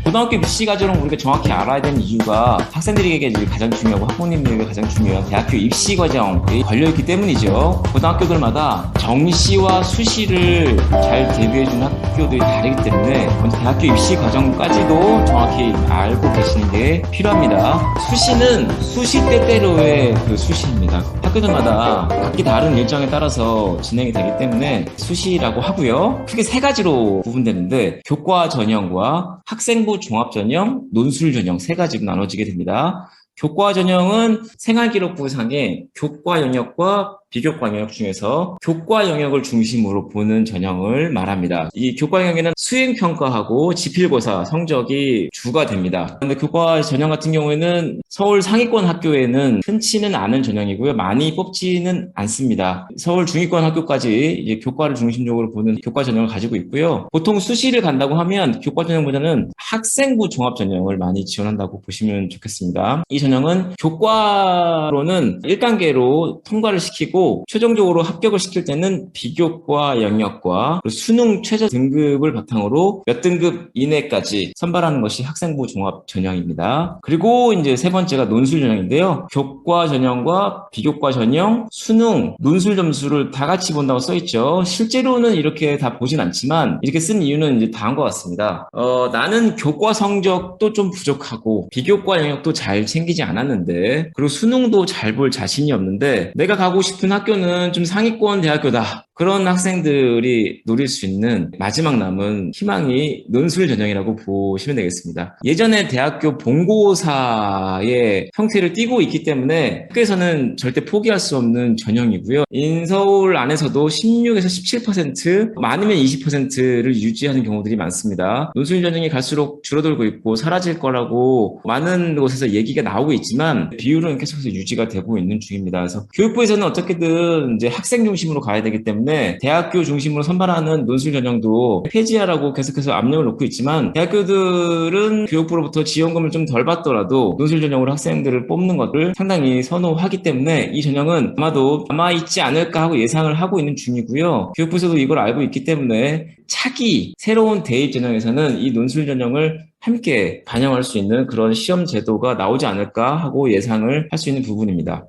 고등학교 입시 과정을 우리가 정확히 알아야 되는 이유가 학생들에게 가장 중요하고 학부모님들에게 가장 중요한 대학교 입시 과정이 걸려있기 때문이죠. 고등학교들마다 정시와 수시를 잘 대비해주는 학교들이 다르기 때문에 먼저 대학교 입시 과정까지도 정확히 알고 계시는 게 필요합니다. 수시는 수시 때때로의 그 수시입니다. 학교들마다 각기 다른 일정에 따라서 진행이 되기 때문에 수시라고 하고요. 크게 세 가지로 구분되는데 교과 전형과 학생부 종합 전형, 논술 전형 세 가지로 나눠지게 됩니다. 교과 전형은 생활기록부상의 교과 영역과 비교과 영역 중에서 교과 영역을 중심으로 보는 전형을 말합니다. 이 교과 영역에는 수행평가하고 지필고사 성적이 주가 됩니다. 그런데 교과 전형 같은 경우에는 서울 상위권 학교에는 흔치는 않은 전형이고요. 많이 뽑지는 않습니다. 서울 중위권 학교까지 이제 교과를 중심적으로 보는 교과 전형을 가지고 있고요. 보통 수시를 간다고 하면 교과 전형보다는 학생부 종합 전형을 많이 지원한다고 보시면 좋겠습니다. 이 전형은 교과로는 1단계로 통과를 시키고 최종적으로 합격을 시킬 때는 비교과 영역과 수능 최저 등급을 바탕으로 몇 등급 이내까지 선발하는 것이 학생부 종합 전형입니다. 그리고 이제 세 번째가 논술 전형인데요. 교과 전형과 비교과 전형, 수능, 논술 점수를 다 같이 본다고 써있죠. 실제로는 이렇게 다 보진 않지만 이렇게 쓴 이유는 이제 다음과 같습니다. 나는 교과 성적도 좀 부족하고 비교과 영역도 잘 챙기지 않았는데 그리고 수능도 잘 볼 자신이 없는데 내가 가고 싶은 학교는 좀 상위권 대학교다. 그런 학생들이 노릴 수 있는 마지막 남은 희망이 논술 전형이라고 보시면 되겠습니다. 예전에 대학교 본고사의 형태를 띠고 있기 때문에 학교에서는 절대 포기할 수 없는 전형이고요. 인서울 안에서도 16에서 17%, 많으면 20%를 유지하는 경우들이 많습니다. 논술 전형이 갈수록 줄어들고 있고 사라질 거라고 많은 곳에서 얘기가 나오고 있지만 비율은 계속해서 유지가 되고 있는 중입니다. 그래서 교육부에서는 어떻게든 이제 학생 중심으로 가야 되기 때문에 대학교 중심으로 선발하는 논술 전형도 폐지하라고 계속해서 압력을 놓고 있지만 대학교들은 교육부로부터 지원금을 좀 덜 받더라도 논술 전형으로 학생들을 뽑는 것을 상당히 선호하기 때문에 이 전형은 아마도 남아있지 않을까 하고 예상을 하고 있는 중이고요. 교육부에서도 이걸 알고 있기 때문에 차기 새로운 대입 전형에서는 이 논술 전형을 함께 반영할 수 있는 그런 시험 제도가 나오지 않을까 하고 예상을 할 수 있는 부분입니다.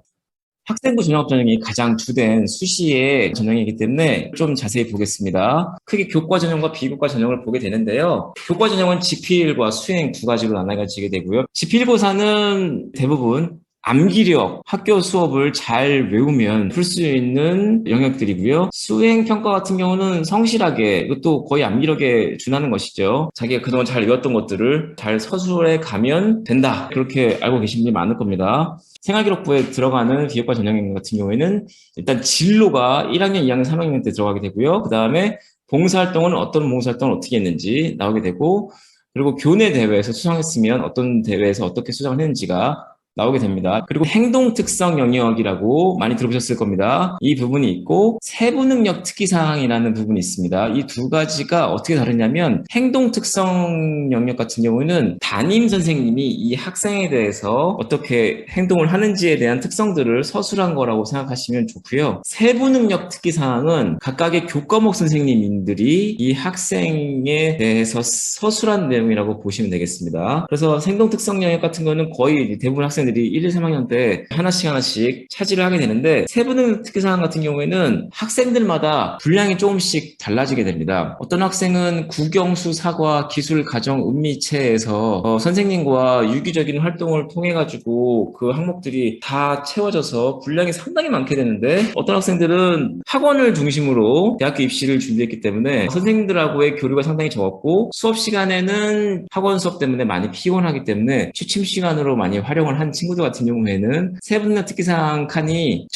학생부 전형 전형이 가장 주된 수시의 전형이기 때문에 좀 자세히 보겠습니다. 크게 교과 전형과 비교과 전형을 보게 되는데요. 교과 전형은 지필과 수행 두 가지로 나눠지게 되고요. 지필고사는 대부분 암기력, 학교 수업을 잘 외우면 풀 수 있는 영역들이고요. 수행평가 같은 경우는 성실하게, 이것도 거의 암기력에 준하는 것이죠. 자기가 그동안 잘 외웠던 것들을 잘 서술해 가면 된다. 그렇게 알고 계신 분이 많을 겁니다. 생활기록부에 들어가는 비교과 전형 같은 경우에는 일단 진로가 1학년, 2학년, 3학년 때 들어가게 되고요. 그 다음에 봉사활동은 어떤 봉사활동을 어떻게 했는지 나오게 되고, 그리고 교내 대회에서 수상했으면 어떤 대회에서 어떻게 수상을 했는지가 나오게 됩니다. 그리고 행동 특성 영역이라고 많이 들어보셨을 겁니다. 이 부분이 있고 세부 능력 특기사항이라는 부분이 있습니다. 이 두 가지가 어떻게 다르냐면 행동 특성 영역 같은 경우는 담임 선생님이 이 학생에 대해서 어떻게 행동을 하는지에 대한 특성들을 서술한 거라고 생각하시면 좋고요. 세부 능력 특기사항은 각각의 교과목 선생님들이 이 학생에 대해서 서술한 내용이라고 보시면 되겠습니다. 그래서 행동 특성 영역 같은 거는 거의 대부분 학생들이 1, 2, 3학년 때 하나씩 차지를 하게 되는데 세부능 특기사항 같은 경우에는 학생들마다 분량이 조금씩 달라지게 됩니다. 어떤 학생은 국영수, 사과, 기술, 가정, 음미체에서 선생님과 유기적인 활동을 통해 가지고 그 항목들이 다 채워져서 분량이 상당히 많게 되는데 어떤 학생들은 학원을 중심으로 대학교 입시를 준비했기 때문에 선생님들하고의 교류가 상당히 적었고 수업 시간에는 학원 수업 때문에 많이 피곤하기 때문에 취침 시간으로 많이 활용을 한 친구들 같은 경우에는 세부능력 특기사항 칸이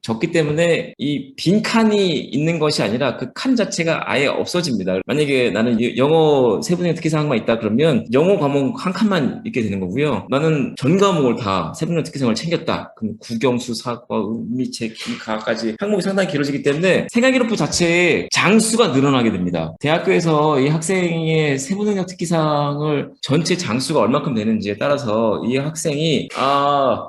적기 때문에 이 빈 칸이 있는 것이 아니라 그 칸 자체가 아예 없어집니다. 만약에 나는 영어 세부능력 특기사항만 있다 그러면 영어 과목 한 칸만 있게 되는 거고요. 나는 전 과목을 다 세부능력 특기사항을 챙겼다. 그럼 국영수, 사과, 음미체, 기가까지 항목이 상당히 길어지기 때문에 생활기록부 자체의 장수가 늘어나게 됩니다. 대학교에서 이 학생의 세부능력 특기사항을 전체 장수가 얼마큼 되는지에 따라서 이 학생이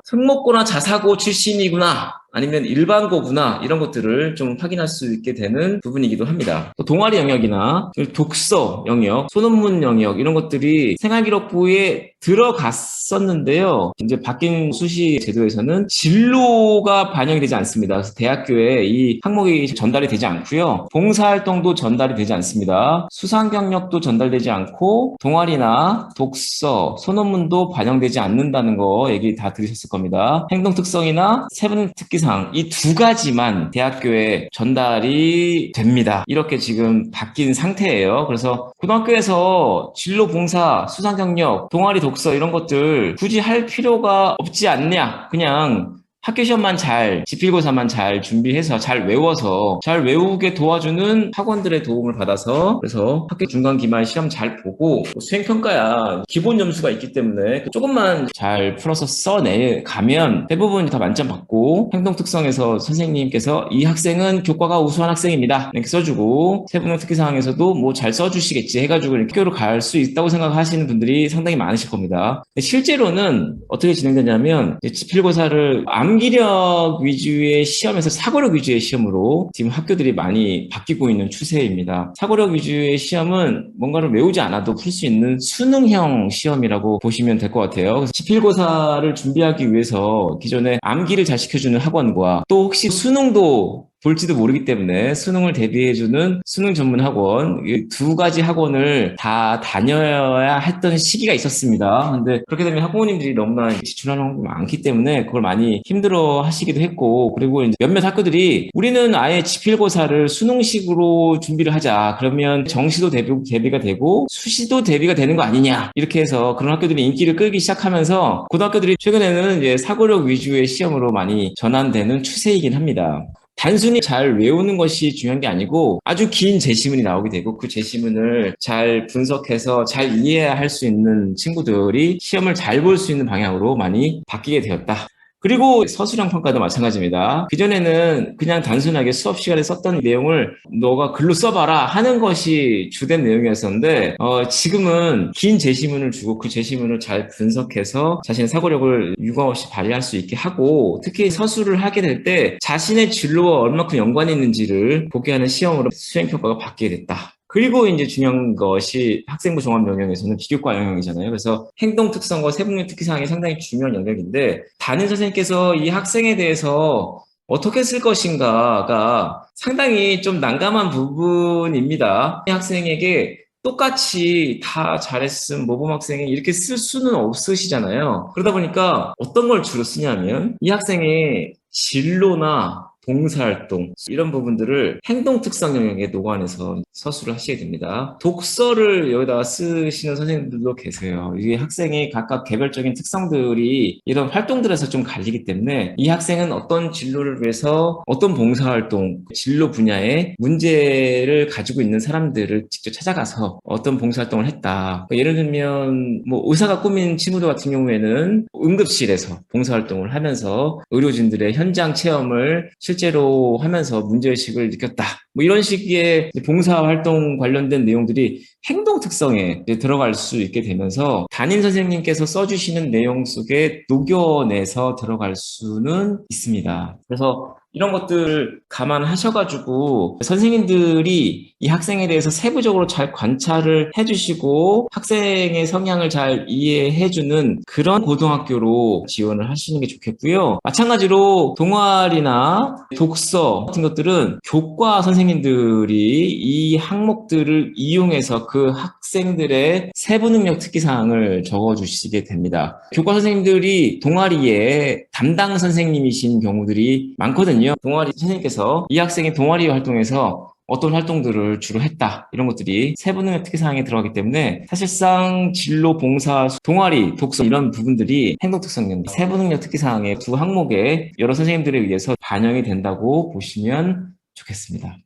특목고나 자사고 출신이구나 아니면 일반고구나 이런 것들을 좀 확인할 수 있게 되는 부분이기도 합니다. 또 동아리 영역이나 독서 영역, 소논문 영역 이런 것들이 생활기록부에 들어갔었는데요. 이제 바뀐 수시 제도에서는 진로가 반영이 되지 않습니다. 그래서 대학교에 이 항목이 전달이 되지 않고요. 봉사활동도 전달이 되지 않습니다. 수상 경력도 전달되지 않고 동아리나 독서, 소논문도 반영되지 않는다는 거 얘기 다 들으셨을 겁니다. 행동 특성이나 세분 특기사항 이 두 가지만 대학교에 전달이 됩니다. 이렇게 지금 바뀐 상태예요. 그래서 고등학교에서 진로 봉사, 수상 경력, 동아리 독서 이런 것들 굳이 할 필요가 없지 않냐? 그냥 학교 시험만 잘, 지필고사만 잘 준비해서 잘 외워서 잘 외우게 도와주는 학원들의 도움을 받아서 그래서 학교 중간 기말 시험 잘 보고 수행평가야 기본 점수가 있기 때문에 조금만 잘 풀어서 써내가면 대부분 다 만점 받고 행동 특성에서 선생님께서 이 학생은 교과가 우수한 학생입니다. 이렇게 써주고 세부능 특기사항에서도 뭐 잘 써주시겠지 해가지고 이렇게 학교로 갈 수 있다고 생각하시는 분들이 상당히 많으실 겁니다. 실제로는 어떻게 진행되냐면 지필고사를 암기력 위주의 시험에서 사고력 위주의 시험으로 지금 학교들이 많이 바뀌고 있는 추세입니다. 사고력 위주의 시험은 뭔가를 외우지 않아도 풀 수 있는 수능형 시험이라고 보시면 될 것 같아요. 그래서 지필고사를 준비하기 위해서 기존에 암기를 잘 시켜주는 학원과 또 혹시 수능도 볼지도 모르기 때문에 수능을 대비해주는 수능 전문 학원 이 두 가지 학원을 다 다녀야 했던 시기가 있었습니다. 근데 그렇게 되면 학부모님들이 너무나 지출하는 학원이 많기 때문에 그걸 많이 힘들어 하시기도 했고 그리고 이제 몇몇 학교들이 우리는 아예 지필고사를 수능식으로 준비를 하자. 그러면 정시도 대비가 되고 수시도 대비가 되는 거 아니냐. 이렇게 해서 그런 학교들이 인기를 끌기 시작하면서 고등학교들이 최근에는 이제 사고력 위주의 시험으로 많이 전환되는 추세이긴 합니다. 단순히 잘 외우는 것이 중요한 게 아니고 아주 긴 제시문이 나오게 되고 그 제시문을 잘 분석해서 잘 이해할 수 있는 친구들이 시험을 잘 볼 수 있는 방향으로 많이 바뀌게 되었다. 그리고 서술형 평가도 마찬가지입니다. 그전에는 그냥 단순하게 수업 시간에 썼던 내용을 너가 글로 써봐라 하는 것이 주된 내용이었었는데 지금은 긴 제시문을 주고 그 제시문을 잘 분석해서 자신의 사고력을 유감 없이 발휘할 수 있게 하고 특히 서술을 하게 될 때 자신의 진로와 얼마큼 연관이 있는지를 보게 하는 시험으로 수행평가가 바뀌게 됐다. 그리고 이제 중요한 것이 학생부 종합 영역에서는 비교과 영역이잖아요. 그래서 행동 특성과 세분명 특기사항이 상당히 중요한 영역인데 담임 선생님께서 이 학생에 대해서 어떻게 쓸 것인가가 상당히 좀 난감한 부분입니다. 이 학생에게 똑같이 다 잘했음 모범 학생이 이렇게 쓸 수는 없으시잖아요. 그러다 보니까 어떤 걸 주로 쓰냐면 이 학생의 진로나 봉사활동 이런 부분들을 행동 특성 영역에 녹아내서 서술을 하시게 됩니다. 독서를 여기다가 쓰시는 선생님들도 계세요. 이게 학생의 각각 개별적인 특성들이 이런 활동들에서 좀 갈리기 때문에 이 학생은 어떤 진로를 위해서 어떤 봉사활동, 진로 분야에 문제를 가지고 있는 사람들을 직접 찾아가서 어떤 봉사활동을 했다. 예를 들면 뭐 의사가 꾸민 친구들 같은 경우에는 응급실에서 봉사활동을 하면서 의료진들의 현장 체험을 실제로 하면서 문제의식을 느꼈다. 뭐 이런 식의 봉사활동 관련된 내용들이 행동 특성에 들어갈 수 있게 되면서 담임 선생님께서 써주시는 내용 속에 녹여내서 들어갈 수는 있습니다. 그래서 이런 것들을 감안하셔가지고 선생님들이 이 학생에 대해서 세부적으로 잘 관찰을 해주시고 학생의 성향을 잘 이해해주는 그런 고등학교로 지원을 하시는 게 좋겠고요. 마찬가지로 동아리나 독서 같은 것들은 교과 선생님들이 이 항목들을 이용해서 그 학생들의 세부 능력 특기사항을 적어주시게 됩니다. 교과 선생님들이 동아리에 담당 선생님이신 경우들이 많거든요. 동아리 선생님께서 이 학생이 동아리 활동에서 어떤 활동들을 주로 했다 이런 것들이 세부능력 특기사항에 들어가기 때문에 사실상 진로, 봉사, 동아리, 독서 이런 부분들이 행동특성 세부능력 특기사항의 두 항목에 여러 선생님들에 의해서 반영이 된다고 보시면 좋겠습니다.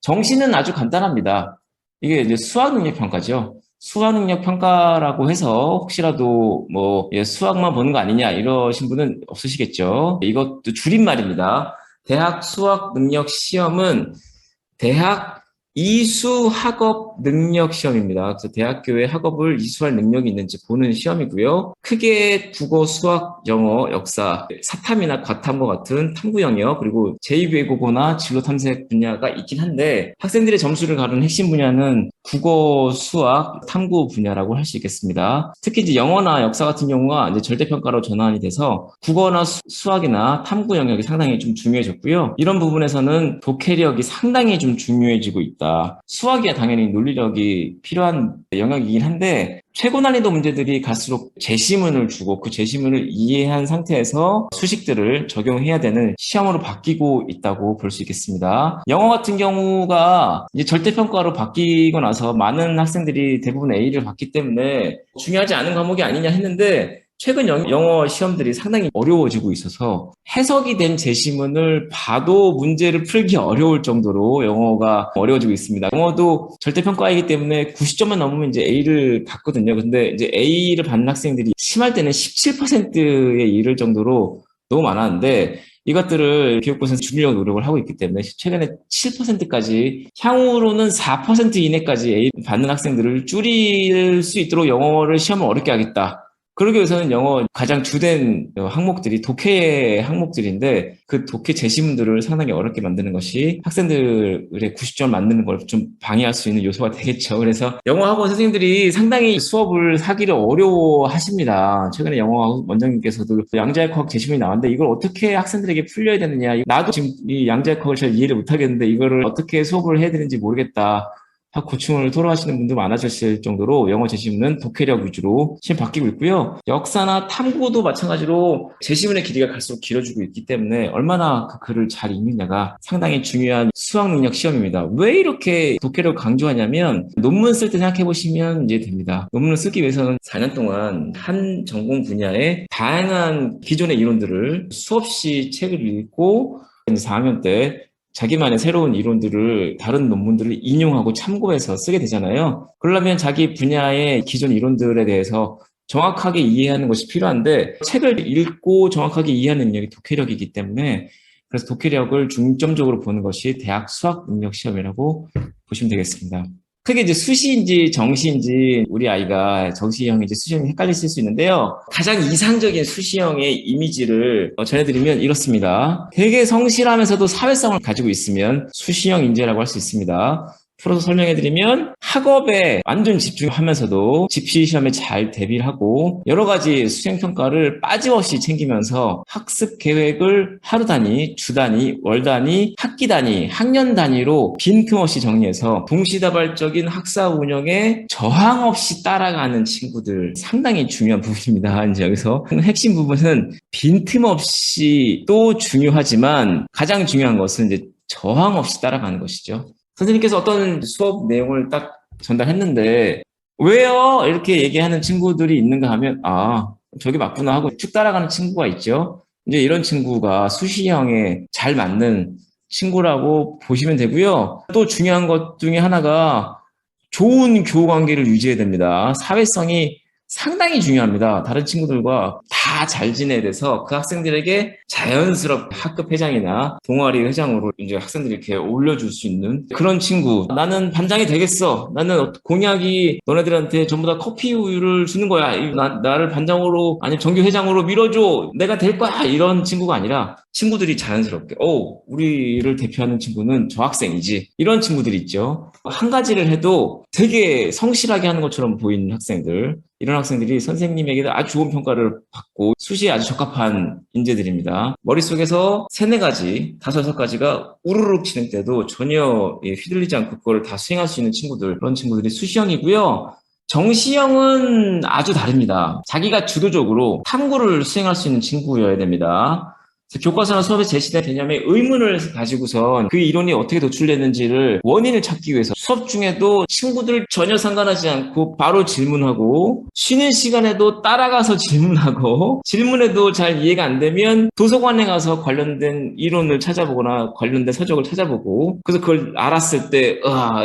정시는 아주 간단합니다. 이게 이제 수학능력평가죠. 수학능력평가라고 해서 혹시라도 뭐 수학만 보는 거 아니냐 이러신 분은 없으시겠죠. 이것도 줄임말입니다. 대학 수학능력시험은 대학 이수학업 수업 능력 시험입니다. 그래서 대학교에 학업을 이수할 능력이 있는지 보는 시험이고요. 크게 국어, 수학, 영어, 역사, 사탐이나 과탐과 같은 탐구 영역, 그리고 제2외국어나 진로 탐색 분야가 있긴 한데 학생들의 점수를 가르는 핵심 분야는 국어, 수학, 탐구 분야라고 할 수 있겠습니다. 특히 이제 영어나 역사 같은 경우가 이제 절대평가로 전환이 돼서 국어나 수학이나 탐구 영역이 상당히 좀 중요해졌고요. 이런 부분에서는 독해력이 상당히 좀 중요해지고 있다. 수학이야 당연히 논리력이 필요한 영역이긴 한데 최고 난이도 문제들이 갈수록 제시문을 주고 그 제시문을 이해한 상태에서 수식들을 적용해야 되는 시험으로 바뀌고 있다고 볼 수 있겠습니다. 영어 같은 경우가 이제 절대평가로 바뀌고 나서 많은 학생들이 대부분 A를 받기 때문에 중요하지 않은 과목이 아니냐 했는데 최근 영어 시험들이 상당히 어려워지고 있어서 해석이 된 제시문을 봐도 문제를 풀기 어려울 정도로 영어가 어려워지고 있습니다. 영어도 절대평가이기 때문에 90점만 넘으면 이제 A를 받거든요. 근데 이제 A를 받는 학생들이 심할 때는 17%에 이를 정도로 너무 많았는데 이것들을 교육부에서 줄이려고 노력을 하고 있기 때문에 최근에 7%까지 향후로는 4% 이내까지 A 받는 학생들을 줄일 수 있도록 영어를 시험을 어렵게 하겠다. 그러기 위해서는 영어 가장 주된 항목들이 독해 항목들인데 그 독해 제시문들을 상당히 어렵게 만드는 것이 학생들의 90점 만드는 걸 좀 방해할 수 있는 요소가 되겠죠. 그래서 영어학원 선생님들이 상당히 수업을 하기를 어려워하십니다. 최근에 영어학원 원장님께서도 양자역학 제시문이 나왔는데 이걸 어떻게 학생들에게 풀려야 되느냐. 나도 지금 이 양자역학을 잘 이해를 못하겠는데 이거를 어떻게 수업을 해야 되는지 모르겠다. 고충을 토로하시는 분도 많아졌을 정도로 영어 제시문은 독해력 위주로 시험 바뀌고 있고요. 역사나 탐구도 마찬가지로 제시문의 길이가 갈수록 길어지고 있기 때문에 얼마나 그 글을 잘 읽느냐가 상당히 중요한 수학 능력 시험입니다. 왜 이렇게 독해력을 강조하냐면 논문 쓸 때 생각해 보시면 이제 됩니다. 논문을 쓰기 위해서는 4년 동안 한 전공 분야의 다양한 기존의 이론들을 수없이 책을 읽고 4학년 때 자기만의 새로운 이론들을 다른 논문들을 인용하고 참고해서 쓰게 되잖아요. 그러려면 자기 분야의 기존 이론들에 대해서 정확하게 이해하는 것이 필요한데 책을 읽고 정확하게 이해하는 능력이 독해력이기 때문에 그래서 독해력을 중점적으로 보는 것이 대학 수학 능력 시험이라고 보시면 되겠습니다. 크게 이제 수시인지 정시인지 우리 아이가 정시형인지 수시형이 헷갈리실 수 있는데요. 가장 이상적인 수시형의 이미지를 전해드리면 이렇습니다. 되게 성실하면서도 사회성을 가지고 있으면 수시형 인재라고 할 수 있습니다. 풀어서 설명해드리면 학업에 완전 집중하면서도 집시시험에 잘 대비를 하고 여러 가지 수행평가를 빠짐없이 챙기면서 학습 계획을 하루 단위, 주 단위, 월 단위, 학기 단위, 학년 단위로 빈틈없이 정리해서 동시다발적인 학사 운영에 저항 없이 따라가는 친구들 상당히 중요한 부분입니다. 이제 여기서 핵심 부분은 빈틈없이 또 중요하지만 가장 중요한 것은 이제 저항 없이 따라가는 것이죠. 선생님께서 어떤 수업 내용을 딱 전달했는데 왜요? 이렇게 얘기하는 친구들이 있는가 하면 저게 맞구나 하고 쭉 따라가는 친구가 있죠. 이제 이런 친구가 수시형에 잘 맞는 친구라고 보시면 되고요. 또 중요한 것 중에 하나가 좋은 교우관계를 유지해야 됩니다. 사회성이 상당히 중요합니다. 다른 친구들과 다 잘 지내야 돼서 그 학생들에게 자연스럽게 학급 회장이나 동아리 회장으로 이제 학생들이 이렇게 올려줄 수 있는 그런 친구. 나는 반장이 되겠어. 나는 공약이 너네들한테 전부 다 커피 우유를 주는 거야. 나를 반장으로 아니면 정규 회장으로 밀어줘. 내가 될 거야. 이런 친구가 아니라 친구들이 자연스럽게 우리를 대표하는 친구는 저 학생이지. 이런 친구들이 있죠. 한 가지를 해도 되게 성실하게 하는 것처럼 보이는 학생들. 이런 학생들이 선생님에게도 아주 좋은 평가를 받고 수시에 아주 적합한 인재들입니다. 머릿속에서 3, 4가지, 5, 6가지가 우르르 진행돼도 전혀 휘둘리지 않고 그걸 다 수행할 수 있는 친구들, 그런 친구들이 수시형이고요. 정시형은 아주 다릅니다. 자기가 주도적으로 탐구를 수행할 수 있는 친구여야 됩니다. 교과서나 수업에 제시된 개념에 의문을 가지고선 그 이론이 어떻게 도출됐는지를 원인을 찾기 위해서 수업 중에도 친구들 전혀 상관하지 않고 바로 질문하고 쉬는 시간에도 따라가서 질문하고 질문에도 잘 이해가 안 되면 도서관에 가서 관련된 이론을 찾아보거나 관련된 서적을 찾아보고 그래서 그걸 알았을 때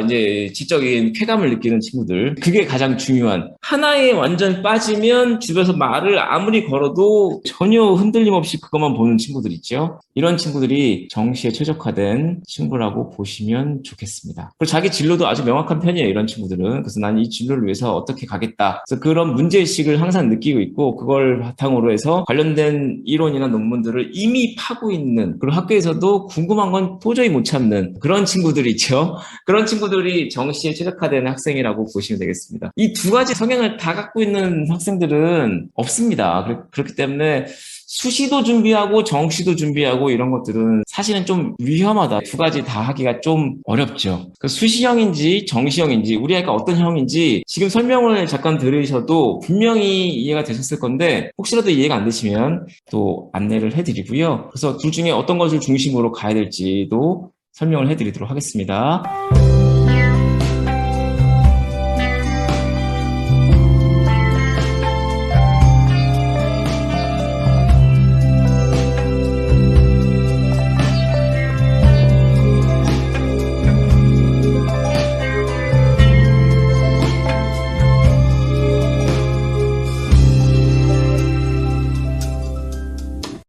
이제 지적인 쾌감을 느끼는 친구들 그게 가장 중요한 하나에 완전 빠지면 주변에서 말을 아무리 걸어도 전혀 흔들림 없이 그것만 보는 친구들 친구들 있죠. 이런 친구들이 정시에 최적화된 친구라고 보시면 좋겠습니다. 그리고 자기 진로도 아주 명확한 편이에요. 이런 친구들은. 그래서 난 이 진로를 위해서 어떻게 가겠다. 그래서 그런 문제의식을 항상 느끼고 있고 그걸 바탕으로 해서 관련된 이론이나 논문들을 이미 파고 있는, 그리고 학교에서도 궁금한 건 도저히 못 참는 그런 친구들이 있죠. 그런 친구들이 정시에 최적화된 학생이라고 보시면 되겠습니다. 이 두 가지 성향을 다 갖고 있는 학생들은 없습니다. 그렇기 때문에 수시도 준비하고 정시도 준비하고 이런 것들은 사실은 좀 위험하다. 두 가지 다 하기가 좀 어렵죠. 그 수시형인지 정시형인지 우리 아이가 어떤 형인지 지금 설명을 잠깐 들으셔도 분명히 이해가 되셨을 건데 혹시라도 이해가 안 되시면 또 안내를 해드리고요. 그래서 둘 중에 어떤 것을 중심으로 가야 될지도 설명을 해드리도록 하겠습니다.